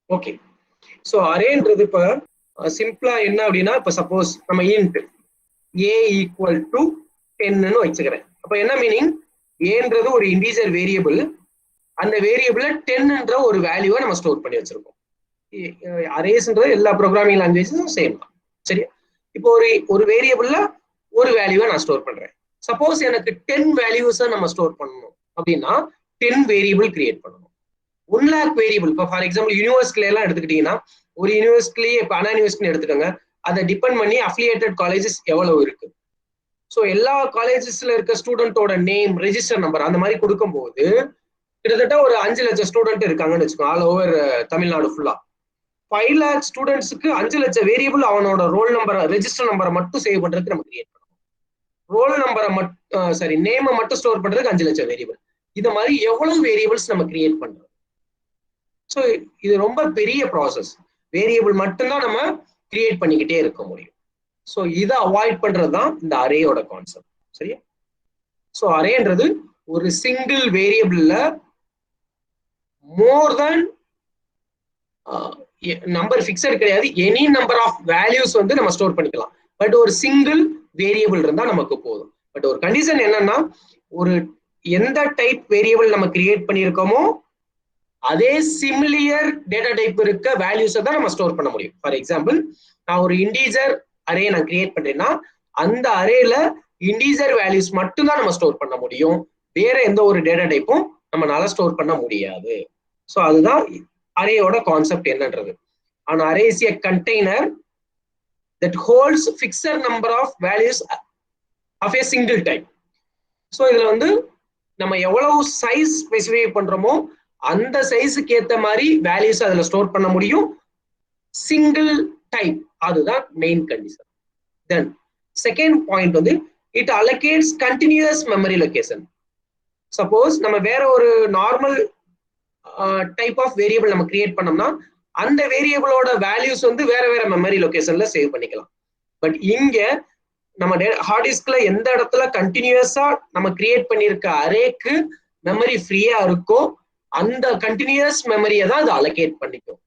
Okay. So அரேன்றது இப்போ சிம்பிளா என்ன அப்படின்னா, இப்போ சப்போஸ் நம்ம இன்ட் ஏ ஈக்குவல் டு 10ன்னு வச்சுக்கிறேன். அப்போ என்ன மீனிங், ஏன்றது ஒரு இன்டீஜர் வேரியபிள், அந்த வேரியபிள்ல 10ன்ற ஒரு வேல்யூவை நம்ம ஸ்டோர் பண்ணி வச்சிருக்கோம். அரேஸ்ன்றது எல்லா ப்ரோக்ராமிங் லாங்குவேஜஸும் சேம் தான். சரியா? இப்போ ஒரு வேரியபிள்ல ஒரு வேல்யூவை நான் ஸ்டோர் பண்றேன். சப்போஸ் எனக்கு 10 வேல்யூஸை நம்ம ஸ்டோர் பண்ணணும் அப்படின்னா 10 வேரியபிள் கிரியேட் பண்ணணும். 1 lakh வேரியபிள். இப்போ ஃபார் எக்ஸாம்பிள் யூனிவர்சிட்டில எல்லாம் எடுத்துக்கிட்டீங்கன்னா, ஒரு யூனிவர்சிட்டிலேயே இப்போ அண்ணா யூனிவர்சிட்டி எடுத்துக்கோங்க, அதை டிபெண்ட் பண்ணி அஃபிலியேட்டட் காலேஜஸ் எவ்வளவு இருக்கு. ஸோ எல்லா காலேஜஸ்ல இருக்க ஸ்டூடெண்டோட நேம், ரெஜிஸ்டர் நம்பர் அந்த மாதிரி கொடுக்கும்போது கிட்டத்தட்ட ஒரு 5 லட்சம் ஸ்டூடெண்ட் இருக்காங்கன்னு வச்சுக்கோங்க, ஆல் ஓவர் தமிழ்நாடு ஃபுல்லா. 5 lakh ஸ்டூடெண்ட்ஸுக்கு 5 லட்சம் வேரியபிள் அவனோட ரோல் நம்பரை, ரெஜிஸ்டர் நம்பரை மட்டும் சேவ் பண்றதுக்கு நம்ம கிரியேட் பண்ணணும். ரோல் நம்பரை மட்டும் நேமை மட்டும் ஸ்டோர் பண்றதுக்கு 5 லட்சம் வேரியபிள். இந்த மாதிரி எவ்வளவு வேரியபிள்ஸ் நம்ம கிரியேட் பண்றோம். ஸோ இது ரொம்ப பெரிய ப்ராசஸ். வேரியபிள் மட்டும்தான் நம்ம கிரியேட் பண்ணிக்கிட்டே இருக்க முடியும். ஸோ இதை அவாய்ட் பண்றது தான் இந்த அரேயோட கான்செப்ட். சரியா? ஸோ அரேன்றது ஒரு சிங்கிள் வேரியபிள்ல மோர் தென் நம்பர் ஃபிக்ஸட் கிடையாது, எனி நம்பர் ஆஃப் வேல்யூஸ் வந்து நம்ம ஸ்டோர் பண்ணிக்கலாம். பட் ஒரு சிங்கிள் வேரியபிள் இருந்தா நமக்கு போதும். பட் ஒரு கண்டிஷன் என்னன்னா, ஒரு எந்த டைப் வேரியபிள் நம்ம கிரியேட் பண்ணியிருக்கோமோ அதே சிமிலியர் டேட்டா டைப் இருக்க வேல்யூஸை தான் நம்ம ஸ்டோர் பண்ண முடியும். ஃபார் எக்ஸாம்பிள், நான் ஒரு இன்டீஜர் அரே நான் கிரியேட் பண்றேன்னா அந்த அரேல இன்டீஜர் வேல்யூஸ் மட்டும் தான் நம்ம ஸ்டோர் பண்ண முடியும். வேற எந்த ஒரு டேட்டா டைப்பும் நம்மளால ஸ்டோர் பண்ண முடியாது. ஸோ அதுதான் அரேயோட கான்செப்ட் என்னன்றது. an array is a container that holds fixed number of values of a single type. So இதுல வந்து நம்ம எவ்வளவு சைஸ் ஸ்பெசிஃபை பண்றோமோ அந்த சைஸுக்கு ஏற்ற மாதிரி வேல்யூஸ் அதுல ஸ்டோர் பண்ண முடியும். சிங்கிள் டைப், அதுதான் main condition. Then second point வந்து it allocates continuous memory location. Suppose நம்ம வேற ஒரு நார்மல் டைப் ஆஃப் வேரியபிள் நம்ம கிரியேட் பண்ணோம்னா அந்த வேரியபிளோட வேல்யூஸ் வந்து வேற வேற மெமரி லொகேஷன்ல சேவ் பண்ணிக்கலாம். பட் இங்க நம்ம ஹார்ட் டிஸ்க்ல எந்த இடத்துல கண்டினியூஸா நம்ம கிரியேட் பண்ணியிருக்க அரேக்கு மெமரி ஃப்ரீயா இருக்கோ அந்த கண்டினியூஸ் மெமரியை தான் அது அலோகேட் பண்ணிக்கும்.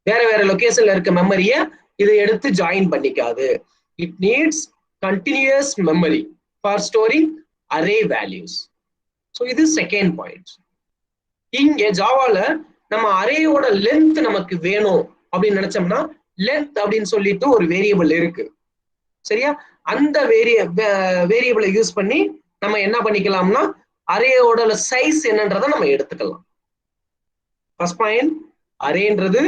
வேற வேற லொகேஷன்ல இருக்க மெமரியை இதை எடுத்து ஜாயின் பண்ணிக்காது. It needs continuous memory for storing array values. So இது செகண்ட் பாயிண்ட். இங்க ஜாவால நம்ம அரேயோட லென்த் நமக்கு வேணும் அப்படின்னு நினைச்சோம்னா லென்த் அப்படின்னு சொல்லிட்டு ஒரு வேரியபிள் இருக்கு. சரியா? அந்த வேரியபிளை யூஸ் பண்ணி நம்ம என்ன பண்ணிக்கலாம்னா அரேயோட சைஸ் என்னன்றதை நம்ம எடுத்துக்கலாம். ஃபர்ஸ்ட் பாயிண்ட், அரேன்றது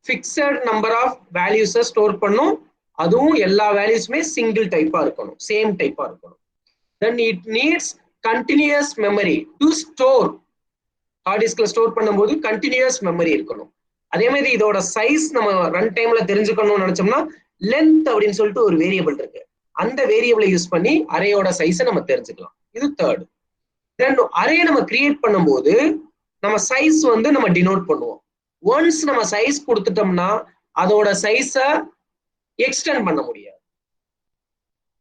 ஃபிக்ஸட் நம்பர் ஆஃப் வேல்யூஸை ஸ்டோர் பண்ணும். அதுவும் எல்லா வேல்யூஸுமே சிங்கிள் டைப்பா இருக்கணும், சேம் டைப்பா இருக்கணும். Then it needs continuous memory to store. Hard டிஸ்க்ல ஸ்டோர் பண்ணும்போது கண்டினியூஸ் மெமரி இருக்கணும். அதே மாதிரி இதோட சைஸ் நம்ம ரன் டைம்ல தெரிஞ்சுக்கணும்னு நினைச்சோம்னா லென்த் அப்படின்னு சொல்லிட்டு ஒரு வேரியபிள் இருக்கு, அந்த வேரியபிளை யூஸ் பண்ணி அரேயோட சைஸை நம்ம தெரிஞ்சுக்கலாம். இது தேர்ட். தென் அரே நம்ம கிரியேட் பண்ணும்போது நம்ம சைஸ் வந்து நம்ம டினோட் பண்ணுவோம். ஒன்ஸ் நம்ம சைஸ் கொடுத்துட்டோம்னா அதோட சைஸை எக்ஸ்டெண்ட் பண்ண முடியாது.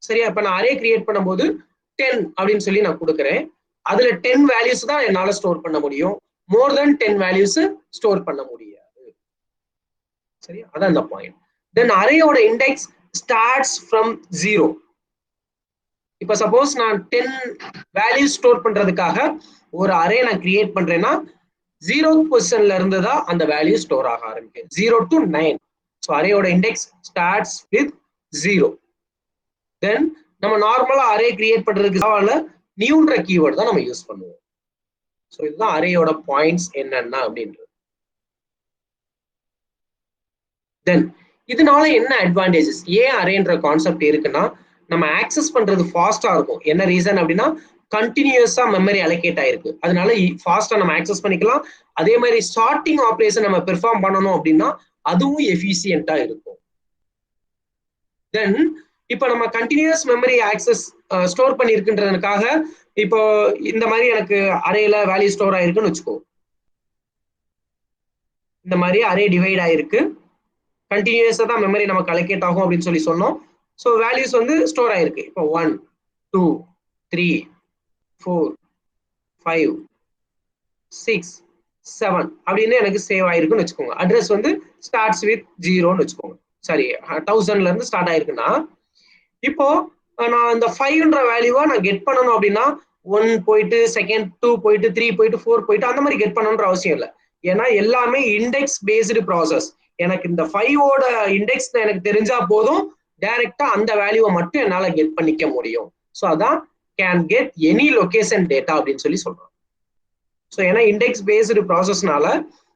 சரியா? இப்ப நான் அரே கிரியேட் பண்ணும்போது 10 அப்படின்னு சொல்லி நான் கொடுக்குறேன். அதுல 10 வேல்யூஸ் தான் என்னால ஸ்டோர் பண்ண முடியும். மோர் தென் 10 வேல்யூஸ் ஸ்டோர் பண்ண முடியாது. சரியா? அதான் இந்த பாயிண்ட். தென் அரேயோட இண்டெக்ஸ் ஸ்டார்ட்ஸ் ஃப்ரம் 0. இப்ப சப்போஸ் நான் 10 வேல்யூஸ் ஸ்டோர் பண்றதுக்காக ஒரு அரே நான் கிரியேட் பண்றேன்னா 0th பொசிஷன்ல இருந்து தான் அந்த வேல்யூ ஸ்டோர் ஆக ஆரம்பிக்கும். 0 to 9. ஸோ அரேயோட இண்டெக்ஸ் ஸ்டார்ட்ஸ் வித் 0. தென் நம்ம நார்மலா அரே கிரியேட் பண்றதுக்கு நியூன்ற கீவேர்ட் தான் நம்ம யூஸ் பண்ணுவோம். ஸோ இதுதான் அரேயோட பாயிண்ட்ஸ் என்னென்ன அப்படின்றது. தென் இதனால என்ன அட்வான்டேஜஸ், ஏன் அரேன்ற கான்செப்ட் இருக்குன்னா நம்ம ஆக்சஸ் பண்றது ஃபாஸ்டா இருக்கும். என்ன ரீசன் அப்படின்னா கண்டினியூஸா மெமரி அலோகேட் ஆயிருக்கு, அதனால ஃபாஸ்டா நம்ம ஆக்சஸ் பண்ணிக்கலாம். அதே மாதிரி சார்ட்டிங் ஆப்ரேஷன் நம்ம பெர்ஃபார்ம் பண்ணணும் அப்படின்னா அதுவும் எஃபிஷியன்ட்டா இருக்கும். தென் இப்போ நம்ம கண்டினியூஸ் மெமரி ஆக்சஸ் ஸ்டோர் பண்ணிருக்குன்றதுக்காக இப்போ இந்த மாதிரி எனக்கு அரேல வேல்யூ ஸ்டோர் ஆயிருக்குன்னு வச்சுக்கோ. இந்த மாதிரி அரே டிவைட் ஆயிருக்கு, கண்டினியூஸா தான் மெமரி நமக்கு அலோகேட் ஆகும் அப்படின்னு சொல்லி சொன்னோம். ஸோ வேல்யூஸ் வந்து ஸ்டோர் ஆயிருக்கு. இப்போ 1 2 3 4 5 6 7 அப்படின்னு எனக்கு சேவ் ஆயிருக்குன்னு வச்சுக்கோங்க. அட்ரஸ் வந்து ஸ்டார்ட்ஸ் வித் 0ன்னு வச்சுக்கோங்க. சாரி 1000ல இருந்து ஸ்டார்ட் ஆயிருக்குன்னா இப்போ நான் இந்த 5ன்ற வேல்யூவா நான் கெட் பண்ணணும் அப்படின்னா 1 போயிட்டு செகண்ட் 2 போயிட்டு 3 போயிட்டு 4 போயிட்டு அந்த மாதிரி கெட் பண்ணணுன்ற அவசியம் இல்லை. ஏன்னா எல்லாமே இண்டெக்ஸ் பேஸ்டு ப்ராசஸ். எனக்கு இந்த 5ஓட இண்டெக்ஸ் எனக்கு தெரிஞ்சா போதும், டைரக்டா அந்த வேல்யூவை மட்டும் என்னால கெட் பண்ணிக்க முடியும். ஸோ அதான் can get any location data அப்படின்னு சொல்லி சொல்றோம். ஸோ ஏன்னா இண்டெக்ஸ் பேஸ்டு ப்ராசஸ்னால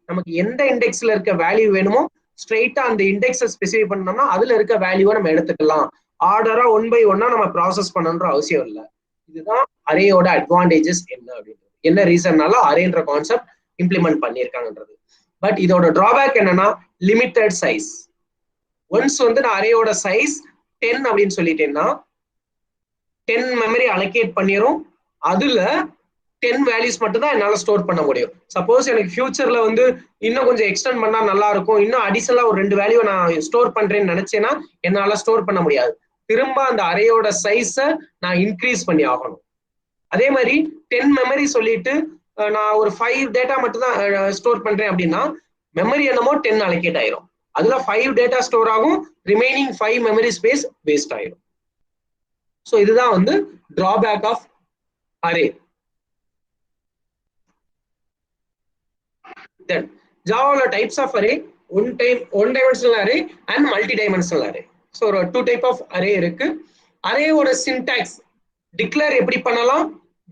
நமக்கு எந்த இண்டெக்ஸ்ல இருக்க வேல்யூ வேணுமோ ஸ்ட்ரெயிட்டா அந்த இண்டெக்ஸை ஸ்பெசிஃபை பண்ணோம்னா அதுல இருக்க வேல்யூவை நம்ம எடுத்துக்கலாம். ஆர்டரா 1 by 1 நம்ம ப்ராசஸ் பண்ணணுன்ற அவசியம் இல்லை. இதுதான் அரேயோட அட்வான்டேஜஸ் என்ன அப்படின்றது. என்ன ரீசன்னால அரேன்ற கான்செப்ட் இம்ப்ளிமெண்ட் பண்ணியிருக்காங்கன்றது. பட் இதோட டிராபேக் என்னன்னா லிமிட்டட் சைஸ். ஒன்ஸ் வந்து நான் அரேயோட சைஸ் 10 அப்படின்னு சொல்லிட்டேன்னா 10 மெமரி அலோகேட் பண்ணிரும். அதுல 10 வேல்யூஸ் மட்டும் தான் என்னால ஸ்டோர் பண்ண முடியும். சப்போஸ் எனக்கு ஃபியூச்சர்ல வந்து இன்னும் கொஞ்சம் எக்ஸ்டெண்ட் பண்ணா நல்லா இருக்கும், இன்னும் அடிஷனலா ஒரு 2 வேல்யூ நான் ஸ்டோர் பண்றேன்னு நினைச்சேன்னா என்னால ஸ்டோர் பண்ண முடியாது. திரும்ப அந்த அரேயோட சைஸை நான் இன்க்ரீஸ் பண்ணி ஆகணும். அதே மாதிரி 10 மெமரி சொல்லிட்டு நான் ஒரு 5 டேட்டா மட்டும் தான் ஸ்டோர் பண்றேன் அப்படின்னா மெமரி என்னமோ 10 அலோகேட் ஆயிரும். அதுல 5 டேட்டா ஸ்டோர் ஆகும், ரிமைனிங் 5 மெமரி ஸ்பேஸ் வேஸ்ட் ஆயிரும். ஸோ இதுதான் வந்து drawback of array. Then Java types of array, one dimensional array and multi-dimensional array. So ஒரு 2 type of array இருக்கு. array ஓட syntax declare எப்படி பண்ணலாம்,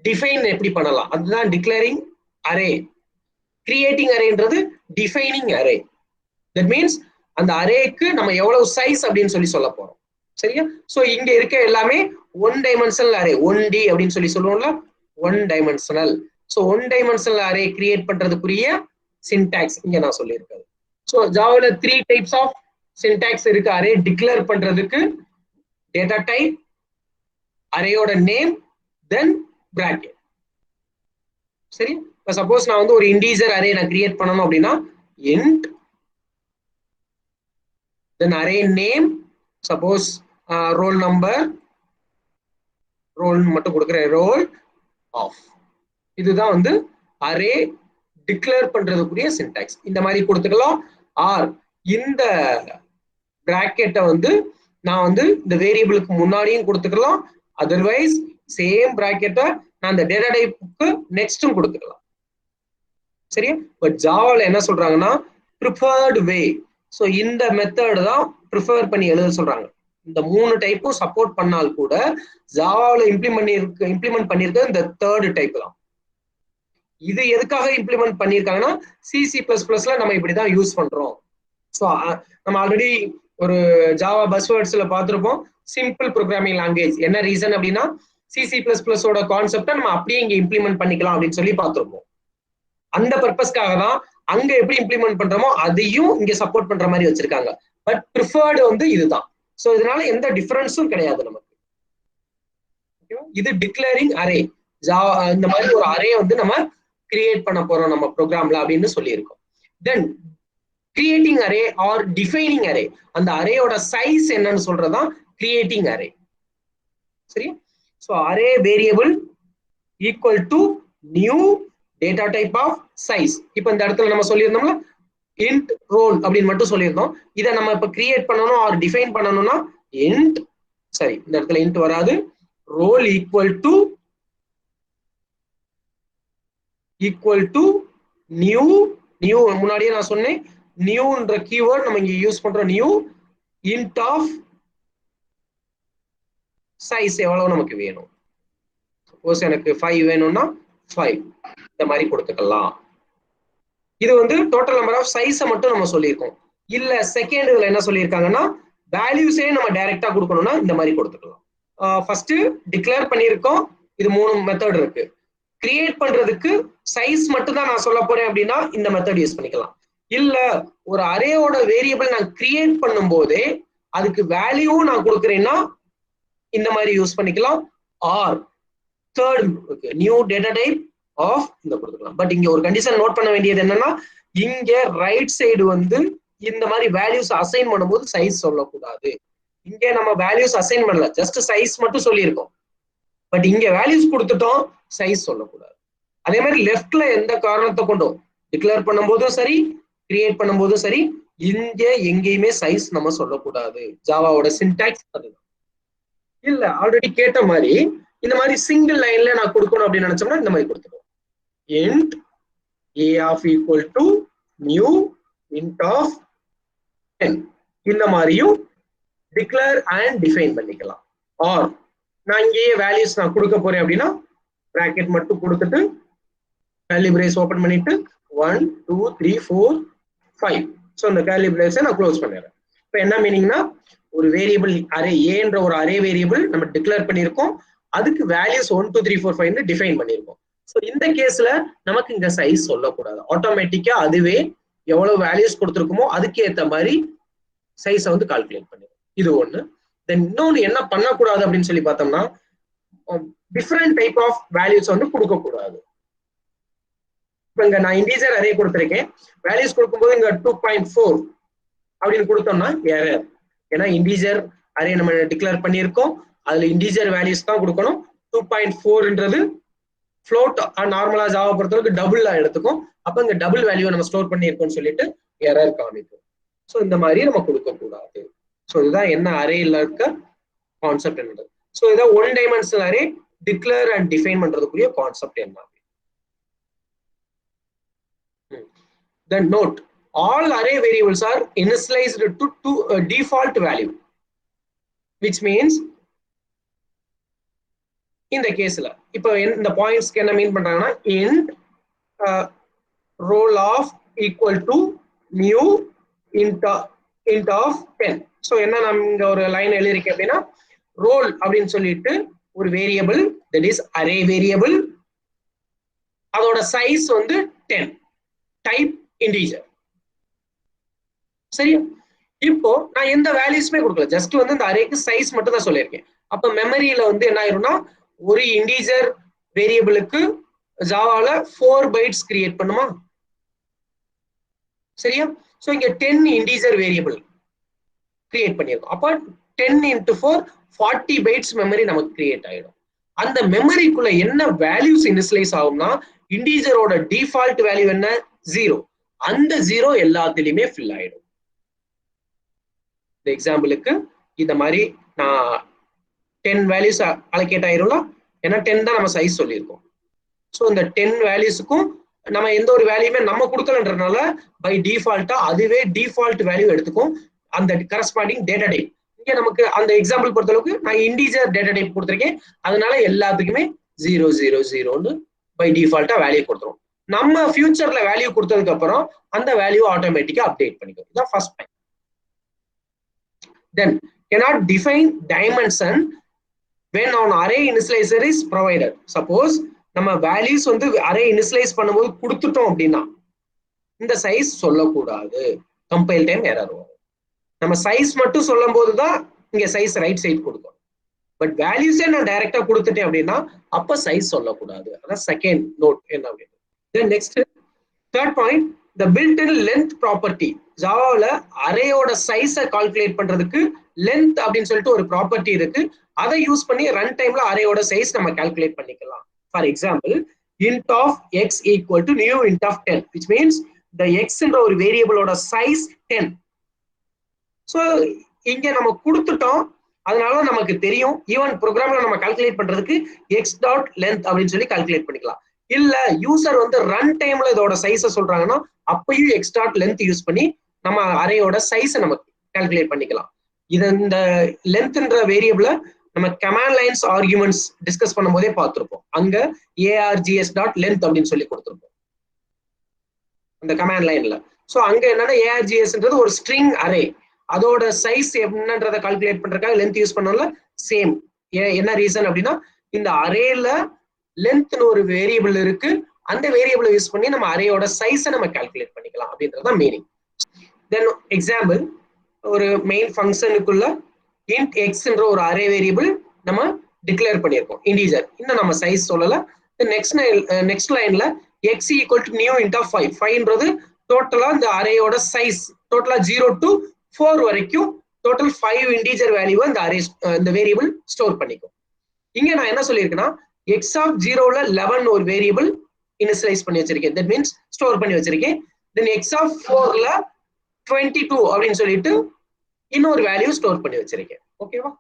define எப்படி பண்ணலாம். அதுதான் declaring array. creating arrayன்றது defining array. That means அந்த அரேக்கு நம்ம எவ்வளவு சைஸ் அப்படின்னு சொல்லி சொல்ல போறோம். சரியா? சோ இங்க இருக்க எல்லாமே 1 dimensional array, 1D அப்படின்னு சொல்லி சொல்லுவோம்ல, 1 dimensional. So 1 dimensional array create பண்றதுக்குரிய சின்டாக்ஸ் இங்க நான் சொல்லியிருக்கேன். சோ ஜாவால 3 டைப்ஸ் ஆஃப் சின்டாக்ஸ் இருக்கு. அரே டிக்ளேர் பண்றதுக்கு டேட்டா டைப், அரேயோட நேம், தென் பிராக்கெட். சரி, இப்போ சப்போஸ் நான் வந்து ஒரு இன்டீஜர் அரே நான் கிரியேட் பண்ணணும் அப்படின்னா int தென் array name, suppose roll number, roll மட்டும் கொடுக்குறேன், ரோல் ஆஃப். இதுதான் வந்து அரே டிக்ளேர் பண்றதுக்குரிய சின்டாக்ஸ். இந்த மாதிரி கொடுத்துக்கலாம். ஆர் இந்த பிராக்கெட்டை வந்து நான் வந்து இந்த வேரியபிளுக்கு முன்னாடியும் கொடுத்துக்கலாம். அதர்வைஸ் சேம் பிராக்கெட்டை நான் இந்த டேட்டா டைப்புக்கு நெக்ஸ்டும் கொடுத்துக்கலாம். சரியா? பட் ஜாவால என்ன சொல்றாங்கன்னா ப்ரிஃபர்டு வே. ஸோ இந்த மெத்தட் தான் ப்ரிஃபர் பண்ணி எழுத சொல்றாங்க. இந்த 3 டைப்பும் சப்போர்ட் பண்ணால் கூட ஜாவாவில் இம்ப்ளிமெண்ட் பண்ணியிருக்க இந்த 3rd டைப் தான். இது எதுக்காக இம்ப்ளிமெண்ட் பண்ணியிருக்காங்கன்னா C++ல நம்ம இப்படிதான் யூஸ் பண்றோம். ஸோ நம்ம ஆல்ரெடி ஒரு ஜாவா பஸ்வேர்ட்ஸ்ல பார்த்துருப்போம், சிம்பிள் ப்ரோக்ராமிங் லாங்குவேஜ். என்ன ரீசன் அப்படின்னா C++ஓட கான்செப்டை நம்ம அப்படியே இங்க இம்ப்ளிமெண்ட் பண்ணிக்கலாம் அப்படின்னு சொல்லி பார்த்துருப்போம். அந்த பர்பஸ்க்காக தான் அங்க எப்படி இம்ப்ளிமெண்ட் பண்றோமோ அதையும் இங்க சப்போர்ட் பண்ற மாதிரி வச்சிருக்காங்க. பட் ப்ரிஃபர்டு வந்து இதுதான். ஸோ இதனால எந்த டிஃபரன்ஸும் கிடையாது நமக்கு. இது டிக்ளேரிங் அரே. ஜாவா இந்த மாதிரி ஒரு அரே வந்து நம்ம கிரியேட் பண்ண போறோம் நம்ம ப்ரோக்ராம்ல அப்படின்னு சொல்லியிருக்கோம். தென் creating array or defining array, அந்த அரேயோட சைஸ் என்னன்னு சொல்றதுதான் கிரியேட்டிங் அரே. சரி, so array variable equal to new data type of size. இப்போ இந்த இடத்துல நம்ம சொல்லியிருந்தோம்ல int roll அப்படின்னு மட்டும் சொல்லியிருந்தோம். இதை நம்ம இப்ப கிரியேட் பண்ணணும் ஆர் டிஃபைன் பண்ணணும்னா int, சரி இந்த இடத்துல int வராது, roll equal to new முன்னாடியே நான் சொன்னேன் நியூன்ற கீவேர்ட் நம்ம இங்க யூஸ் பண்றோம். நியூ int of சைஸ் எவ்வளவு நமக்கு வேணும். சப்போஸ் எனக்கு 5 வேணும்னா 5 இந்த மாதிரி கொடுத்துக்கலாம். இது வந்து டோட்டல் நம்பர் ஆஃப் சைஸை மட்டும் நம்ம சொல்லியிருக்கோம். இல்ல செகண்ட் இதுல என்ன சொல்லியிருக்காங்கன்னா வேல்யூஸே நம்ம டைரக்டா கொடுக்கணும்னா இந்த மாதிரி கொடுத்துக்கலாம். ஃபர்ஸ்ட் டிக்ளேர் பண்ணியிருக்கோம். இது 3 மெத்தட் இருக்கு. கிரியேட் பண்றதுக்கு சைஸ் மட்டும் தான் நான் சொல்ல போறேன் அப்படின்னா இந்த மெத்தட் யூஸ் பண்ணிக்கலாம். இல்ல ஒரு அரேயோட வேரியபிள் நான் கிரியேட் பண்ணும் போதே அதுக்கு வேல்யூவும் நான் கொடுக்குறேன்னா இந்த மாதிரி யூஸ் பண்ணிக்கலாம். Or third new data type of இந்த கொடுத்துக்கலாம். பட் இங்க ஒரு கண்டிஷன் நோட் பண்ண வேண்டியது என்னன்னா இங்க ரைட் சைடு வந்து இந்த மாதிரி வேல்யூஸ் அசைன் பண்ணும்போது சைஸ் சொல்லக்கூடாது. இங்க நம்ம வேல்யூஸ் அசைன் பண்ணல, ஜஸ்ட் சைஸ் மட்டும் சொல்லியிருக்கோம். பட் இங்க வேல்யூஸ் கொடுத்துட்டோம், சைஸ் சொல்லக்கூடாது. அதே மாதிரி லெஃப்ட்ல எந்த காரணத்தை கொண்டும் டிக்ளேர் பண்ணும்போதும் சரி, கிரியேட் பண்ணும்போதும் சரி, இங்க எங்கேயுமே சைஸ் நம்ம சொல்லக்கூடாது. ஜாவாவோட சின்டாக்ஸ் அதுதான். இல்ல ஆல்ரெடி கேட்ட மாதிரி இந்த மாதிரி சிங்கிள் லைன்ல நான் கொடுக்கணும் அப்படின்னு நினைச்சோம்னா இந்த மாதிரி கொடுத்துருவோம். int a of equal to new int of 10 இந்த மாதிரியும் டிக்ளேர் அண்ட் டிஃபைன் பண்ணிக்கலாம். ஆர் நான் இங்கேயே வேல்யூஸ் நான் கொடுக்க போறேன் அப்படின்னா பிராக்கெட் மட்டும் கொடுத்துட்டு கர்லி பிரேஸ் ஓபன் பண்ணிட்டு 1 2 3 4 5 ஸோ இந்த கர்லி பிரேஸை நான் க்ளோஸ் பண்ணிடுறேன். இப்போ என்ன மீனிங்னா ஒரு வேரியபிள் அரே ஏன்ற ஒரு அரே வேரியபிள் நம்ம டிக்ளேர் பண்ணியிருக்கோம், அதுக்கு வேல்யூஸ் 1 2 3 4 5 டிஃபைன் பண்ணியிருக்கோம். ஸோ இந்த கேஸ்ல நமக்கு இங்க சைஸ் சொல்லக்கூடாது, ஆட்டோமேட்டிக்கா அதுவே எவ்வளவு வேல்யூஸ் கொடுத்துருக்குமோ அதுக்கு ஏற்ற மாதிரி சைஸை வந்து கால்குலேட் பண்ணிடும். இது ஒண்ணு. தென் இன்னொன்னு என்ன பண்ணக்கூடாது அப்படின்னு சொல்லி பார்த்தோம்னா டிஃப்ரெண்ட் டைப் ஆஃப் வேல்யூஸ் வந்து கொடுக்க கூடாது. இப்ப இங்க நான் இன்டீஜர் அரே கொடுத்துருக்கேன், வேல்யூஸ் கொடுக்கும்போது இங்க 2.4 அப்படின்னு கொடுத்தோம்னா எரர். ஏன்னா இன்டீஜர் அரே நம்ம டிக்ளேர் பண்ணியிருக்கோம், அதுல இன்டீஜர் வேல்யூஸ் தான் கொடுக்கணும். 2.4ன்றது ஃப்ளோட் நார்மலா ஜாவா பொறுத்தவரைக்கும் டபுள் எடுத்துக்கும், அப்ப இங்க டபுள் வேல்யூ நம்ம ஸ்டோர் பண்ணியிருக்கோம்னு சொல்லிட்டு எரர் காமிக்கும். ஸோ இந்த மாதிரி நம்ம கொடுக்க கூடாது. ஸோ இதுதான் என்ன அரேல இருக்க கான்செப்ட் என்னது. ஸோ இதான் one dimensional array declare and define பண்றதுக்குரிய கான்செப்ட் என்ன. Then note, all array variables are initialized to a default value, which means இந்த கேஸ்ல இப்போ இந்த பாயிண்ட்ஸ்க்கு என்ன மீன் பண்றாங்கன்னா int roll of equal to new int of 10. So என்ன நம்ம இங்க ஒரு லைன் எழுதிருக்கேன் அப்படின்னா ரோல் அப்படின்னு சொல்லிட்டு ஒரு variable, that is array variable, அதோட சைஸ் வந்து 10, டைப் இன்டீஜர். சரியா? இப்போ நான் எந்த வேல்யூஸ்மே கொடுக்கல, ஜஸ்ட் வந்து இந்த அரேக்கு சைஸ் மட்டும் தான் சொல்லியிருக்கேன். அப்ப மெமரியில வந்து என்ன ஆயிரும்னா ஒரு இன்டீஜர் வேரியபிளுக்கு ஜாவால 4 பைட்ஸ் கிரியேட் பண்ணுமா? சரியா? சோ இங்க 10 இன்டீஜர் வேரியபிள் கிரியேட் பண்ணிருக்கோம். அப்ப 10 into 4 40 பைட்ஸ் மெமரி நமக்கு கிரியேட் ஆயிடும். அந்த மெமரிக்குள்ள என்ன வேல்யூஸ் இனிஷியலைஸ் ஆகும்னா இன்டீஜரோட டிஃபால்ட் வேல்யூ என்ன 0, அந்த 0 எல்லாத்துலயுமே ஃபில் ஆயிடும். இந்த எக்ஸாம்பிளுக்கு இந்த மாதிரி நான் 10 வேல்யூஸ் அலோகேட் ஆயிரும்ல, ஏன்னா 10 தான் நம்ம சைஸ் சொல்லியிருக்கோம். ஸோ இந்த 10 வேல்யூஸுக்கும் நம்ம எந்த ஒரு வேல்யூமே நம்ம கொடுக்கலன்றதுனால பை டிஃபால்ட்டா அதுவே டிஃபால்ட் வேல்யூ எடுத்துக்கும் அந்த கரஸ்பாண்டிங் டேட்டா டைப். இங்க நமக்கு அந்த எக்ஸாம்பிள் பொறுத்தளவுக்கு நான் இன்டீஜர் டேட்டா டைப் கொடுத்துருக்கேன், அதனால எல்லாத்துக்குமே 0 0 0ன்னு பை டிஃபால்ட்டா வேல்யூ கொடுத்துரும். நம்ம ஃபியூச்சர்ல வேல்யூ கொடுத்ததுக்கு அப்புறம் அந்த வேல்யூ ஆட்டோமேட்டிக்கா அப்டேட் பண்ணிக்கும். இதுதான் first point. Then cannot define dimension when an array initializer is provided. Suppose நம்ம வேல்யூஸ் வந்து அரே இனிஷியலைஸ் பண்ணும்போது கொடுத்துட்டோம் அப்படின்னா இந்த சைஸ் சொல்லக்கூடாது, கம்பைல் டைம் எரர் வரும். நம்ம சைஸ் மட்டும் சொல்லும் போதுதான் இங்க சைஸ் ரைட் சைடு கொடுக்கும். பட் வேல்யூஸே நான் டைரக்டா கொடுத்துட்டேன் அப்படின்னா அப்ப சைஸ் சொல்லக்கூடாது. அதான் செகண்ட் நோட் என்ன அப்படின்னு. Then next third point, the built-in length property. ஜாவால அரேயோட சைஸை கால்குலேட் பண்றதுக்கு லென்த் அப்படின்னு சொல்லிட்டு ஒரு ப்ராப்பர்ட்டி இருக்கு. அதை யூஸ் பண்ணி ரன் டைம்ல அரேயோட சைஸ் நம்ம கால்குலேட் பண்ணிக்கலாம். For example int of x equal to new int of 10, which means the x என்ற ஒரு வேரியபிளோட சைஸ் 10. ஸோ இங்க நம்ம கொடுத்துட்டோம், அதனால நமக்கு தெரியும் ஈவன் ப்ரோக்ராம்ல நம்ம கால்குலேட் பண்றதுக்கு எக்ஸ் டாட் லென்த் அப்படின்னு சொல்லி கால்குலேட் பண்ணிக்கலாம். இல்ல யூசர் வந்து ரன் டைம்ல இதோட சைஸை சொல்றாங்கன்னா அப்பயும் எக்ஸ் டாட் லென்த் யூஸ் பண்ணி நம்ம அரேயோட சைஸை நம்ம கால்குலேட் பண்ணிக்கலாம். இது இந்த லென்த்ன்ற வேரியபிள நம்ம கமாண்ட் லைன்ஸ் ஆர்குமெண்ட்ஸ் டிஸ்கஸ் பண்ணும் போதே பார்த்திருப்போம். அங்க args டாட் லென்த் அப்படின்னு சொல்லி கொடுத்திருப்போம் அந்த கமாண்ட் லைன்ல. ஸோ அங்க என்னன்னா argsன்றது ஒரு ஸ்ட்ரிங் அரே, அதோட சைஸ் என்னன்றதை கால்குலேட் பண்றதுக்காக லென்த் யூஸ் பண்ணல. சேம் என்ன ரீசன் அப்படின்னா இந்த அரேல லென்த்னு ஒரு வேரியபிள் இருக்கு, அந்த வேரியபிளை யூஸ் பண்ணி நம்ம அரேயோட சைஸை நம்ம கால்குலேட் பண்ணிக்கலாம் அப்படின்றதான் மீனிங். தென் எக்ஸாம்பிள், ஒரு மெயின் ஃபங்க்ஷனுக்குள்ள int xன்ற ஒரு அரே வேரியபிள் நம்ம டிக்ளேர் பண்ணியிருக்கோம் இன்டீஜர், இன்னும் நம்ம சைஸ் சொல்லல. நெக்ஸ்ட் லைன்ல x equal to new int of 5, 5ன்றது டோட்டலா இந்த அரேயோட சைஸ் டோட்டலா 0 to 4 வரைக்கும் டோட்டல் 5 இன்டீஜர் வேல்யூவை இந்த அரே இந்த வேரியபிள் ஸ்டோர் பண்ணிக்கும். இங்க நான் என்ன சொல்லியிருக்கேன்னா x of 0ல 11 ஒரு வேரியபிள், இனிஷியலைஸ் பண்ணி வச்சிருக்கேன், தட் மீன்ஸ் ஸ்டோர் பண்ணி வச்சிருக்கேன். தென் எக்ஸ் ஆஃப் 4ல 22 அப்படின்னு சொல்லிட்டு இன்னொரு வேல்யூ ஸ்டோர் பண்ணி வச்சிருக்கேன். ஓகேவா?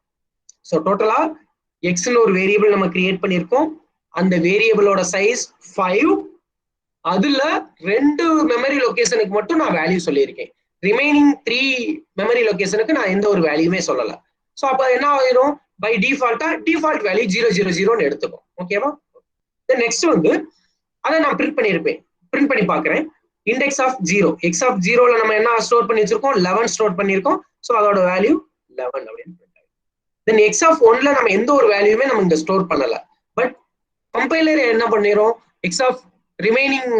ஸோ டோட்டலா எக்ஸ்னு ஒரு வேரியபிள் நம்ம கிரியேட் பண்ணியிருக்கோம். அந்த வேரியபிளோட சைஸ் 5. அதுல 2 மெமரி லொகேஷனுக்கு மட்டும் நான் வேல்யூ சொல்லியிருக்கேன். ரிமைனிங் 3 மெமரி லொகேஷனுக்கு நான் எந்த ஒரு வேல்யூமே சொல்லல. ஸோ அப்ப என்ன ஆயிரும், பை டிஃபால்ட்டா டிஃபால்ட் வேல்யூ 000 எடுத்துக்கும். ஓகேவா? நெக்ஸ்ட் வந்து அதை நான் பிரிண்ட் பண்ணியிருப்பேன், பிரிண்ட் பண்ணி பார்க்குறேன். இண்டெக்ஸ் ஆஃப் 0, எக்ஸ் ஆஃப் 0ல நம்ம என்ன ஸ்டோர் பண்ணி வச்சிருக்கோம், 11 ஸ்டோர் பண்ணியிருக்கோம். ஸோ அதோட வேல்யூ 11 அப்படின்னு. தென் எக்ஸ் ஆஃப் 1ல நம்ம எந்த ஒரு வேல்யூமே நம்ம இங்க ஸ்டோர் பண்ணல. பட் கம்பைலர் என்ன பண்ணிரும், எக்ஸ் ஆஃப் ரிமைனிங்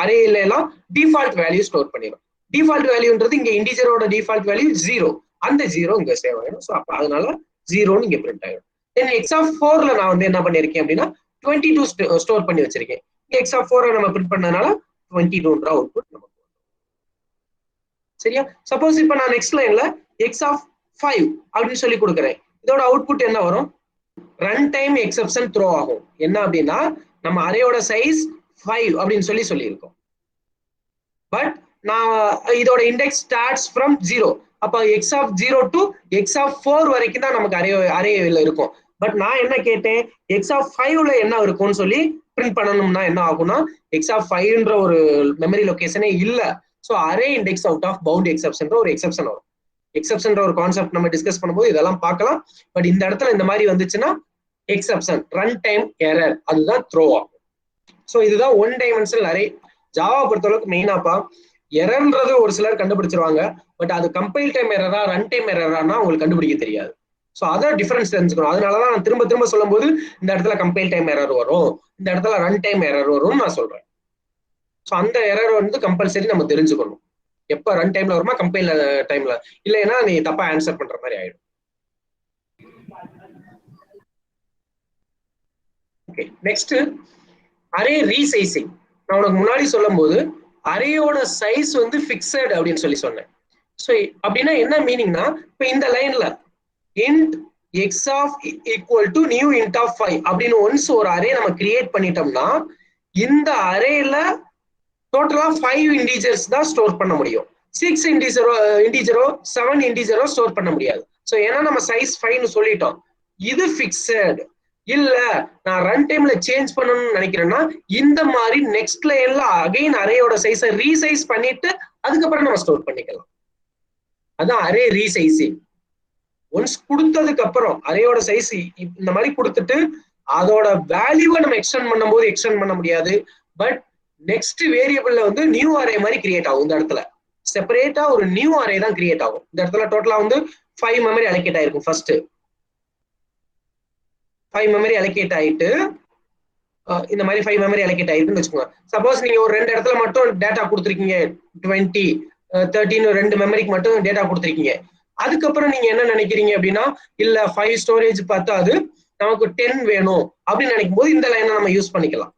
அரேல எல்லாம் டிஃபால்ட் வேல்யூ ஸ்டோர் பண்ணிடும். டிஃபால்ட் வேல்யூன்றது இங்க இன்டிஜரோட டிஃபால்ட் வேல்யூ 0. அந்த 0 இங்க சேவ் ஆயிடும். ஸோ அப்ப அதனால 0ன்னு இங்க பிரிண்ட் ஆயிடும். தென் எக்ஸ் ஆஃப் 4ல நான் வந்து என்ன பண்ணிருக்கேன் அப்படின்னா 22 ஸ்டோர் பண்ணி வச்சிருக்கேன். எக்ஸ் ஆஃப் 4 நம்ம பிரிண்ட் பண்ணனால 22ன்ற அவுட்புட் நமக்கு. சரியா? சப்போஸ் இப்ப நான் நெக்ஸ்ட் லைன்ல எக்ஸ் ஆஃப் 5 அப்படின்னு சொல்லி கொடுக்குறேன். இதோட அவுட்புட் என்ன வரும், ரன் டைம் எக்ஸெப்ஷன் த்ரோ ஆகும். என்ன அப்படின்னா நம்ம அரேயோட சைஸ் 5 அப்படின்னு சொல்லியிருக்கோம். பட் நான் இதோட இண்டெக்ஸ் ஸ்டார்ட்ஸ் ஃப்ரம் 0. அப்ப X of 0 to X of 4 வரைக்கும் தான் நமக்கு அரேல இருக்கும். பட் நான் என்ன கேட்டேன், எக்ஸ் ஆஃப் 5ல என்ன இருக்கும்னு சொல்லி பிரிண்ட் பண்ணணும்னா என்ன ஆகும்னா எக்ஸ் ஆஃப் 5ன்ற ஒரு மெமரி லொகேஷனே இல்ல. So array index out of bound எக்ஸெப்ஷன்ற ஒரு எக்ஸெப்ஷன் வரும். எக்ஸெப்ஷன்ற ஒரு கான்செப்ட் நம்ம டிஸ்கஸ் பண்ணும்போது இதெல்லாம் பார்க்கலாம். பட் இந்த இடத்துல இந்த மாதிரி வந்துச்சுன்னா எக்ஸெப்ஷன், ரன் டைம் எரர், அதுதான் த்ரோ ஆகும். ஸோ இதுதான் ஒன் டைமென்ஷனல் அரே. ஜாவா பொறுத்தளவுக்கு மெயினாப்பா எரர்ன்றது ஒரு சிலர் கண்டுபிடிச்சிருவாங்க. பட் அது கம்பைல் டைம் எரரா ரன் டைம் எரரானா உங்களுக்கு கண்டுபிடிக்க தெரியாது. ஸோ அதை டிஃபரன்ஸ் தெரிஞ்சுக்கணும். அதனாலதான் நான் திரும்ப திரும்ப சொல்லும் போது இந்த இடத்துல கம்பைல் டைம் எரர் வரும், இந்த இடத்துல ரன் டைம் எரர் வரும்னு நான் சொல்றேன். ஸோ அந்த எரர் வந்து கம்பல்சரி நம்ம தெரிஞ்சுக்கணும். எப்ப ரன் டைம்ல வருமா கம்பைல் டைம்ல, இல்லைன்னா நீ தப்பா ஆன்சர் பண்ற மாதிரி ஆயிடும். Okay, next array resizing. நான் உனக்கு முன்னாடி சொல்லும் போது அரேயோட சைஸ் வந்து ஃபிக்ஸட் அப்படின்னு சொன்னேன். ஸோ அப்படின்னா என்ன மீனிங்னா, இப்போ இந்த லைன்ல int x of equal to new int of 5 அப்படின்னு ஒன்ஸ் ஒரு அரே நம்ம கிரியேட் பண்ணிட்டோம்னா இந்த அரேல டோட்டலா 5 இன்டிஜர்ஸ் தான் ஸ்டோர் பண்ண முடியும். 6 இன்டிஜரோ 7 இன்டிஜரோ ஸ்டோர் பண்ண முடியாது. ஸோ ஏன்னா நம்ம சைஸ் 5ன்னு சொல்லிட்டோம். இது ஃபிக்ஸட். இல்ல நான் ரன் டைம்ல சேஞ்ச் பண்ணணும்னு நினைக்கிறேன்னா இந்த மாதிரி நெக்ஸ்ட் லைன்ல அகைன் அரேயோட சைஸை ரீசைஸ் பண்ணிட்டு அதுக்கப்புறம் நம்ம ஸ்டோர் பண்ணிக்கலாம். அதான் அரே ரீசைசிங். ஒன்ஸ் கொடுத்ததுக்கு அப்புறம் அரேயோட சைஸ் இந்த மாதிரி கொடுத்துட்டு அதோட வேல்யூவை நம்ம எக்ஸ்டெண்ட் பண்ணும்போது எக்ஸ்டெண்ட் பண்ண முடியாது. பட் நெக்ஸ்ட் வேரியபிள்ல வந்து நியூ அரே மாதிரி கிரியேட் ஆகும். இந்த இடத்துல செப்பரேட்டா ஒரு நியூ அரே தான் கிரியேட் ஆகும். இந்த இடத்துல டோட்டலா வந்து 5 மெமரி அலோகேட் ஆயிருக்கும். ஃபர்ஸ்ட் 5 மெமரி அலோகேட் ஆயிட்டு இந்த மாதிரி 5 மெமரி அலோகேட் ஆயிருக்குன்னு வச்சுக்கோங்க. சப்போஸ் நீங்க ஒரு 2 இடத்துல மட்டும் டேட்டா கொடுத்துருக்கீங்க, 20 13 2 மெமரிக்கு மட்டும் டேட்டா கொடுத்துருக்கீங்க. அதுக்கப்புறம் நீங்க என்ன நினைக்கிறீங்க அப்படின்னா இல்ல 5 ஸ்டோரேஜ் பார்த்தா அது நமக்கு 10 வேணும் அப்படின்னு நினைக்கும் போது இந்த லைனை நம்ம யூஸ் பண்ணிக்கலாம்.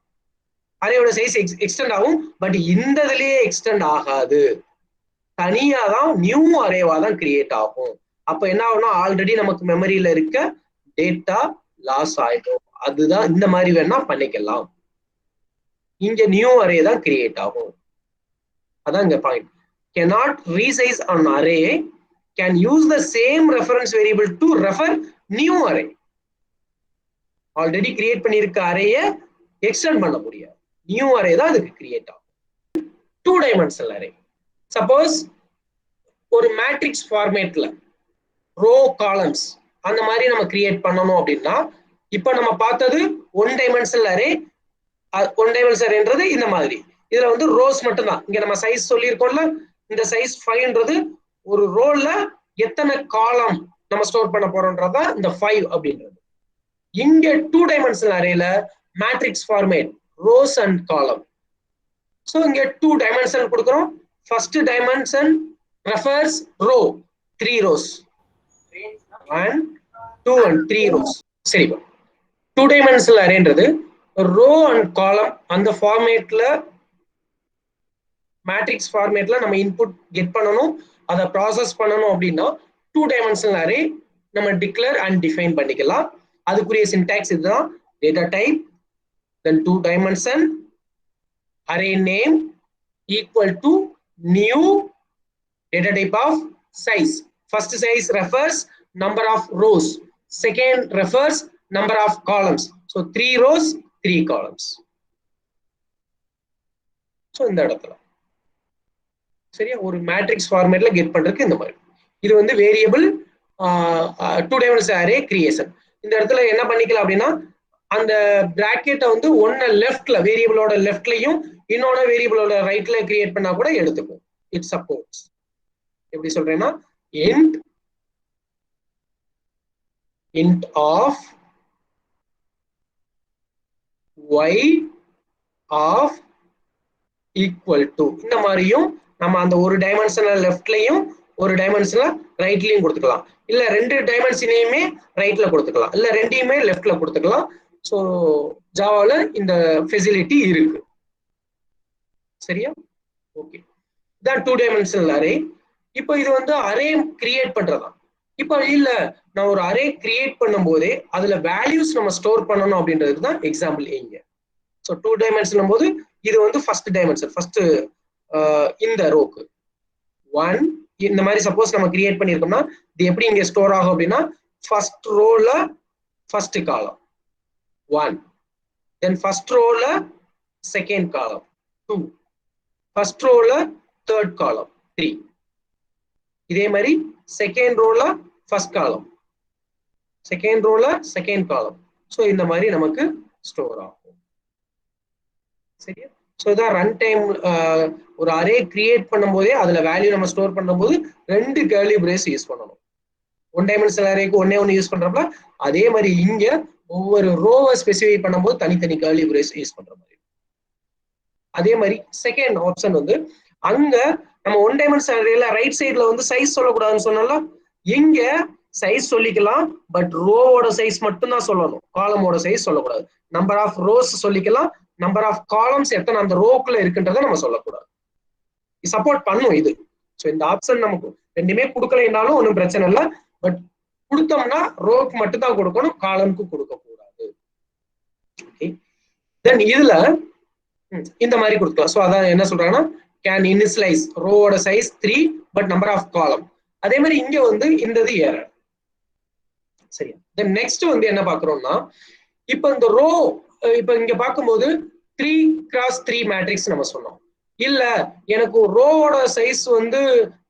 அரேயோட சைஸ் எக்ஸ்டெண்ட் ஆகும். பட் இந்த இதுலயே எக்ஸ்டெண்ட் ஆகாது, தனியா தான் நியூ அரேவா தான் கிரியேட் ஆகும். அப்ப என்ன ஆகும்னா ஆல்ரெடி நமக்கு மெமரியில இருக்க டேட்டா லாஸ் ஆயிடும். அதுதான் இந்த மாதிரி வேணா பண்ணிக்கலாம். இங்க நியூ அரே தான் கிரியேட் ஆகும். அதான் இங்க point. cannot resize an array, can use the same reference variable to refer new array. Already create பண்ணிருக்க அரேய எக்ஸ்டெண்ட் பண்ண முடியாது. நியூ அரே தான் அதுக்கு கிரியேட் ஆகும். 2 டைமென்ஷனல் அரே. சப்போஸ் ஒரு மேட்ரிக்ஸ் ஃபார்மேட்ல ரோ காலம்ஸ் அந்த மாதிரி நம்ம கிரியேட் பண்ணணும் அப்படின்னா இப்ப நம்ம பார்த்தது 1 டைமென்ஷனல் அரே. 1 டைமென்ஷனல் அரேன்றது இந்த மாதிரி. இதுல வந்து ரோஸ் மட்டும் தான். இங்க நம்ம சைஸ் சொல்லியிருக்கோம்ல, இந்த சைஸ் 5ன்றது ஒரு ரோல எத்தனை காலம் நம்ம ஸ்டோர் பண்ண போறோம்ன்றதா இந்த 5 அப்படின்றது. இங்க 2 டைமென்ஷனல் அரேல matrix format rows and column. So இங்க 2 டைமென்ஷன் கொடுக்கிறோம். First dimension refers row 3 rows 1 2 and 3 rows. சரி, 2 டைமென்ஷனல் அரேன்றது ரோ அண்ட் காலம் அந்த ஃபார்மேட்ல மேட்ரிக்ஸ் ஃபார்மேட்ல நம்ம இன்புட் கெட் பண்ணணும், அதை ப்ராசஸ் பண்ணணும் அப்படின்னா 2 டைமென்ஷனல் அரே நம்ம டிக்ளேர் அண்ட் டிஃபைன் பண்ணிக்கலாம். அதுக்குரிய சின்டாக்ஸ் இதுதான். Data type, then 2 dimension, array name equal to new data type of size. First size refers number of rows, second refers number of columns. So 3 rows 3 columns. So இந்த இடத்துல சரியா ஒரு matrix ஃபார்மேட்ல get பண்றதுக்கு இந்த மாதிரி இது வந்து வேரியபிள் 2 டைமென்ஷனல் அரே கிரியேஷன். இந்த இடத்துல என்ன பண்ணிக்கலாம் அப்படின்னா அந்த பிராக்கெட்டை வந்து ஒன்ன லெஃப்ட்ல வேரியபிளோட லெஃப்ட்லயும் இன்னொன்னு வேரியபிளோட ரைட்ல கிரியேட் பண்ணா கூட எடுத்துக்கும். It supports. எப்படி சொல்றேன்னா int of y of equal to இந்த மாதிரியும் நம்ம அந்த ஒரு டைமென்ஷனல் லெஃப்ட்லயும் ஒரு டைமென்ஷனல் ரைட்லயும் கொடுத்துக்கலாம். இல்ல ரெண்டு டைமென்ஷனையுமே ரைட்ல கொடுத்துக்கலாம், இல்ல ரெண்டையுமே லெஃப்ட்ல கொடுத்துக்கலாம். ஸோ ஜாவால இந்த ஃபெசிலிட்டி இருக்கு. சரியா? ஓகே, இதான் 2 டைமென்ஷனல் அரே. இப்போ இது வந்து அரே கிரியேட் பண்றதா. இப்போ இல்ல நான் ஒரு அரே கிரியேட் பண்ணும் போதே அதுல வேல்யூஸ் நம்ம ஸ்டோர் பண்ணணும் அப்படின்றதுக்கு தான் எக்ஸாம்பிள் இங்க. ஸோ 2 டைமென்ஷன் போது இது வந்து ஃபர்ஸ்ட் டைமென்ஷன், ஃபர்ஸ்ட் இந்த ரோக்கு 1 இந்த மாதிரி சப்போஸ் நம்ம கிரியேட் பண்ணிருக்கோம்னா இது எப்படி இங்க ஸ்டோர் ஆகும் அப்படின்னா ஃபர்ஸ்ட் ரோல ஃபர்ஸ்ட் காலம் 1, தென் ஃபர்ஸ்ட் ரோல செகண்ட் காலம் 2, ஃபர்ஸ்ட் ரோல தேர்ட் காலம் 3, இதே மாதிரி செகண்ட் ரோல ஃபர்ஸ்ட் காலம், செகண்ட் ரோல செகண்ட் காலம். ஸோ இந்த மாதிரி நமக்கு ஸ்டோர் ஆகும். சரியா? ஸோ இதான் ரன் டைம் ஒரு அரே கிரியேட் பண்ணும் போதே அதுல வேல்யூ நம்ம ஸ்டோர் பண்ணும்போது 2 கர்லி பிரேஸ் யூஸ் பண்ணணும். 1 டைமென்ஷனல் அரேக்கு ஒன்னே யூஸ் பண்றப்ப அதே மாதிரி இங்க ஒவ்வொரு ரோவை ஸ்பெசிஃபை பண்ணும்போது தனித்தனி கர்லி பிரேஸ் யூஸ் பண்ற மாதிரி. அதே மாதிரி செகண்ட் ஆப்ஷன் வந்து அங்க நம்ம 1 டைமென்ஷனல் அரேல ரைட் சைட்ல வந்து சைஸ் சொல்லக்கூடாதுன்னு சொன்னாலும் இங்க சைஸ் சொல்லிக்கலாம், பட் ரோவோட சைஸ் மட்டும் தான் சொல்லணும், காலமோட சைஸ் சொல்லக்கூடாது. நம்பர் ஆஃப் ரோஸ் சொல்லிக்கலாம், நம்பர் ஆஃப் காலம்ஸ் எத்தனை அந்த ரோக்குள்ள இருக்குன்றதை நம்ம சொல்லக்கூடாது. சப்போர்ட் பண்ணும் இது. ஸோ இந்த ஆப்ஷன் நமக்கு ரெண்டுமே கொடுக்கலைன்னாலும் ஒன்றும் பிரச்சனை இல்லை, பட் கொடுத்தோம்னா ரோக்கு மட்டும் தான் கொடுக்கணும், காலம்க்கு கொடுக்க கூடாது. தென் இதுல இந்த மாதிரி கொடுக்கலாம். ஸோ அதான் என்ன சொல்றாங்கன்னா கேன் இனிஷியலைஸ் ரோவோட size 3 but number of column. அதே மாதிரி இங்க வந்து இந்த இது ஏரர். சரியா? தென் நெக்ஸ்ட் வந்து என்ன பாக்குறோம்னா இப்போ இந்த ரோ இப்ப இங்க பார்க்கும்போது 3x3 மேட்ரிக்ஸ் நம்ம சொன்னோம். இல்ல எனக்கு ரோவோட சைஸ் வந்து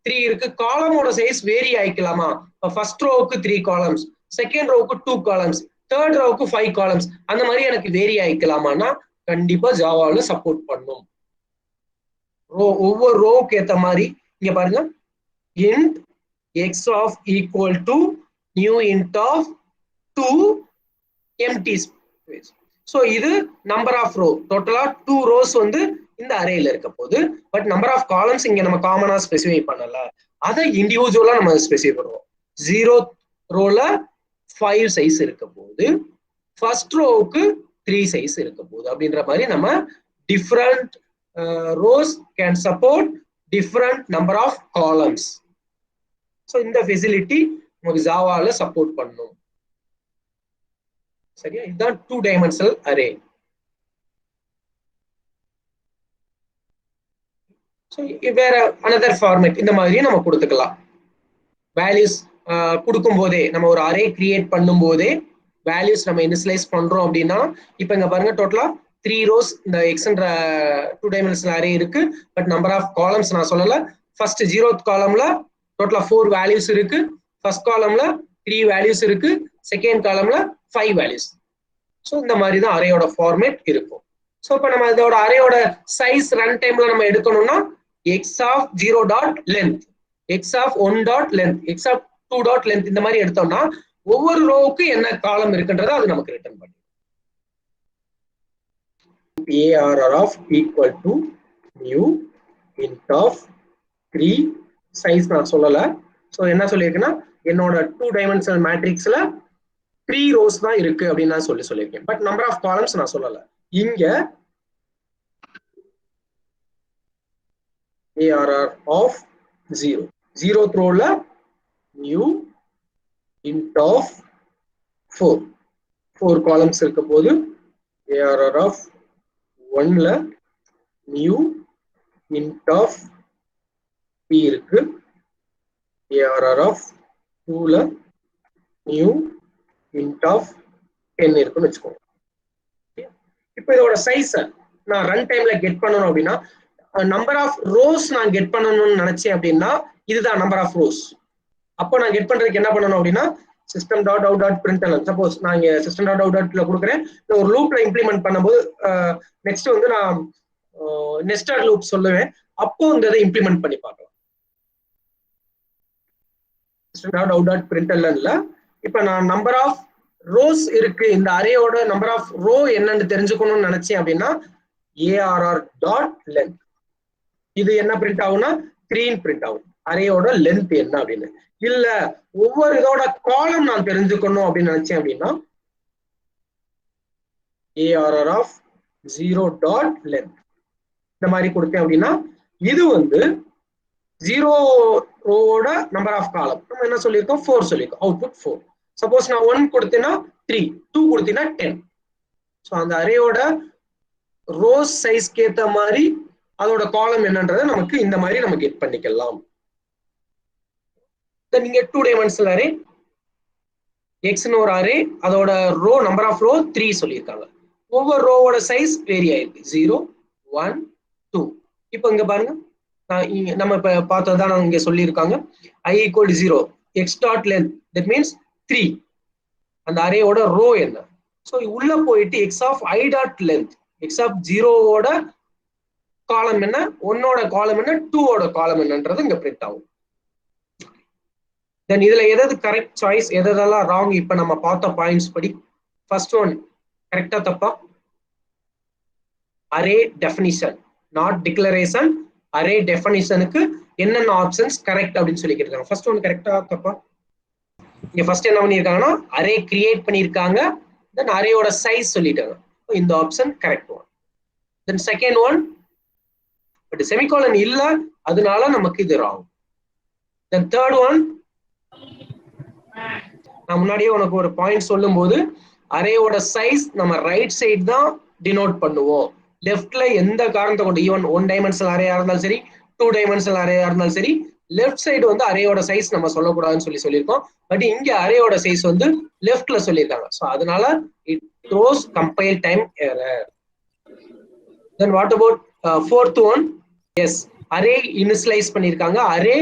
3 இருக்கு, காலமோட சைஸ் வேரி ஆயிக்கலாமா? ஃபர்ஸ்ட் ரோவுக்கு 3 காலம்ஸ், செகண்ட் ரோவுக்கு 2 காலம்ஸ், தேர்ட் ரோவுக்கு 5 காலம்ஸ், அந்த மாதிரி எனக்கு வேரி ஆயிக்கலாமான்னா கண்டிப்பா ஜாவால சப்போர்ட் பண்ணும். ஒவ்வொரு ரோவுக்கு ஏத்த மாதிரி இங்க பாருங்க int x of equal to new int of 2 empty space. So இது நம்பர் ஆஃப் ரோ, டோட்டலா 2 ரோஸ் வந்து இந்த அரேல இருக்க போது, பட் நம்பர் ஆஃப் காலம்ஸ் இங்க நம்ம காமனா ஸ்பெசிஃபை பண்ணல, அதை இண்டிவிஜுவலா நம்ம ஸ்பெசிஃபை பண்ணுவோம். 0 ரோல 5 சைஸ் இருக்க போது, ஃபர்ஸ்ட் ரோவுக்கு 3 சைஸ் இருக்க போது அப்படின்ற மாதிரி நம்ம different rows can support different number of columns. So இந்த ஃபெசிலிட்டி நமக்கு ஜாவால சப்போர்ட் பண்ணும். சரியா? இதுதான் 2 டைமென்ஷனல் அரே. ஸோ வேற அனதர் ஃபார்மேட் இந்த மாதிரி நம்ம கொடுத்துக்கலாம். வேல்யூஸ் கொடுக்கும் போதே நம்ம ஒரு அரே கிரியேட் பண்ணும் போதே வேல்யூஸ் நம்ம இனிஷியலைஸ் பண்றோம் அப்படின்னா இப்போ இங்க பாருங்க டோட்டலா 3 ரோஸ் இந்த எக்ஸ்ன்ற 2 டைமென்ஷனல் அரே இருக்கு, பட் நம்பர் ஆஃப் காலம்ஸ் நான் சொல்லல. ஃபர்ஸ்ட் 0th காலம்ல டோட்டலா 4 வேல்யூஸ் இருக்கு, ஃபர்ஸ்ட் காலம்ல 3 வேல்யூஸ் இருக்கு, செகண்ட் காலம்ல 5 வேல்யூஸ். ஸோ இந்த மாதிரி தான் அரேயோட ஃபார்மேட் இருக்கும். ஸோ இப்போ நம்ம இதோட அரேயோட சைஸ் ரன் டைம்ல நம்ம எடுக்கணும்னா X of 0 dot length, X of 1 dot length, X of 2 dot length இந்த மாதிரி எடுத்தோம்னா ஒவ்வொரு ரோவுக்கு என்ன காலம் இருக்குன்றதை அது நமக்கு ரிட்டர்ன் பண்ணி ARR of equal to new int of 3 size நான் சொல்லல. ஸோ என்ன சொல்லியிருக்கேன்னா என்னோட 2 டைமென்ஷனல் மேட்ரிக்ஸ்ல 3 ரோஸ் தான் இருக்கு அப்படின்னு நான் சொல்லியிருக்கேன், பட் நம்பர் ஆஃப் காலம்ஸ் நான் சொல்லல. இங்க ARR of 0, 0th ரோல new int of 4 காலம்ஸ் இருக்க போது ARR of 1ல நியூ int of p இருக்கு, arr of 2ல நியூ int of 10 இருக்குன்னு வச்சுக்கோங்க. இப்போ இதோட சைஸ் நான் ரன் டைம்ல கெட் பண்ணணும் அப்படின்னா, நம்பர் ஆஃப் ரோஸ் நான் கெட் பண்ணணும்னு நினைச்சேன் அப்படின்னா இதுதான் நம்பர் ஆஃப் ரோஸ். அப்போ நான் கெட் பண்றதுக்கு என்ன பண்ணணும் அப்படின்னா system.out.println, சப்போஸ் நான் இங்க system.out.ல கொடுக்குறேன், ஒரு லூப்ல இம்ப்ளிமெண்ட் பண்ணும்போது நெக்ஸ்ட் வந்து நான் நெஸ்டட் லூப் சொல்லுவேன், அப்போ இந்த இதை இம்ப்ளிமெண்ட் பண்ணி பார்க்கலாம். system.out.printlnல இப்ப நான் நம்பர் ஆஃப் ரோஸ் இருக்கு, இந்த அரேயோட நம்பர் ஆஃப் ரோ என்னன்னு தெரிஞ்சுக்கணும்னு நினைச்சேன் அப்படின்னா arr.length, இது என்ன பிரிண்ட் ஆகும்னா 3 பிரிண்ட் ஆகும், அரேயோட லென்த் என்ன அப்படின்னு. இல்ல ஒவ்வொரு இதோட காலம் நான் தெரிஞ்சுக்கணும் அப்படின்னு நினைச்சேன் அப்படின்னா arr of 0.length இந்த மாதிரி கொடுத்தேன் அப்படின்னா இது வந்து 0 ரோவோட நம்பர் ஆஃப் காலம் நம்ம என்ன சொல்லியிருக்கோம் 4 சொல்லியிருக்கோம், அவுட்புட் 4. சப்போஸ் நான் 1 கொடுத்தேன்னா 3, 2 கொடுத்தீங்கன்னா 10. ஸோ அந்த அரேயோட ரோஸ் சைஸ்க்கு ஏற்ற மாதிரி அதோட காலம் என்னன்றதை நமக்கு இந்த மாதிரி நம்ம கெட் பண்ணிக்கலாம். நீங்க 2 டைமென்ஷனல் அரே எக்ஸ்னு ஒரு அரே, அதோட ரோ நம்பர் ஆஃப் ரோ 3 சொல்லியிருக்காங்க, ஒவ்வொரு ரோவோட சைஸ் வேரி ஆயிருக்கு 0, 1, 2. இப்போ இங்க பாருங்க, நம்ம இப்ப பார்த்ததுதான் இங்க சொல்லியிருக்காங்க I = 0, x.length that means 3, அந்த அரேயோட ரோ என்ன. ஸோ உள்ள போயிட்டு x of i.length, x of 0ஓட காலம் என்ன, 1ஓட காலம் என்ன, 2ஓட காலம் என்னன்றது இங்க பிரிண்ட் ஆகும். தென் இதுல எதாவது கரெக்ட் சாய்ஸ், எதெல்லாம் ராங், இப்ப நம்ம பார்த்த பாயிண்ட்ஸ் படி ஃபர்ஸ்ட் ஒன் கரெக்டா தப்பா? Array definition not declaration, array டெஃபினிஷனுக்கு என்னென்ன ஆப்ஷன்ஸ் கரெக்ட் அப்படின்னு சொல்லி கேட்டிருக்காங்க. ஃபர்ஸ்ட் ஒன் கரெக்டா தப்பா? இங்க ஃபர்ஸ்ட் என்ன பண்ணிருக்காங்கன்னா அரே கிரியேட் பண்ணிருக்காங்க, தென் அரேயோட சைஸ் சொல்லிட்டாங்க, இந்த option correct one. Then second one but semicolon இல்ல, அதனால நமக்கு இது ராங். தென் தேர்ட் ஒன், நான் முன்னாடியே உனக்கு ஒரு பாயிண்ட் சொல்லும் போது அரேயோட சைஸ் நம்ம ரைட் சைடு தான் டினோட் பண்ணுவோம், லெஃப்ட்ல எந்த காரணத்தை கொண்டு ஈவன் 1 டைமென்ஷனல் அரேயா இருந்தாலும் சரி 2 டைமென்ஷனல் அரேயா இருந்தாலும் சரி லெஃப்ட் சைடு வந்து அரேயோட சைஸ் நம்ம சொல்லக்கூடாதுன்னு சொல்லியிருக்கோம். பட் இங்க அரேயோட சைஸ் வந்து லெஃப்ட்ல சொல்லியிருக்காங்க, ஸோ அதனால it throws compile time error. Then what about fourth one? Yes, array initialize பண்ணியிருக்காங்க, அரே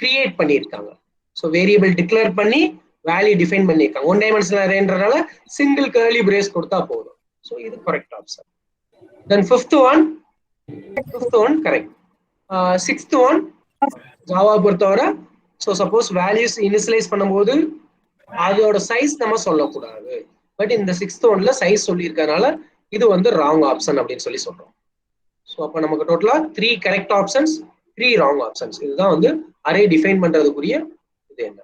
கிரியேட் பண்ணியிருக்காங்க. ஸோ வேரியபிள் டிக்ளேர் பண்ணி வேல்யூ டிஃபைன் பண்ணியிருக்காங்க. 1 டைமென்ஷனல் அரேன்றனால சிங்கிள் கர்லி பிரேஸ் கொடுத்தா போதும். ஸோ இது correct option. Then fifth one correct. Sixth one Java பொறுத்தவரை, so suppose values initialize பண்ணும்போது அதோட சைஸ் நம்ம சொல்லக்கூடாது, பட் இந்த சிக்ஸ்த் ஒன்ல சைஸ் சொல்லியிருக்கனால இது வந்து ராங் ஆப்ஷன் அப்படின்னு சொல்லி சொல்றோம். ஸோ அப்போ நமக்கு டோட்டலா 3 கரெக்ட் ஆப்ஷன்ஸ், 3 ராங் ஆப்ஷன்ஸ். இதுதான் வந்து அரே டிஃபைன் பண்றதுக்குரிய இது என்ன.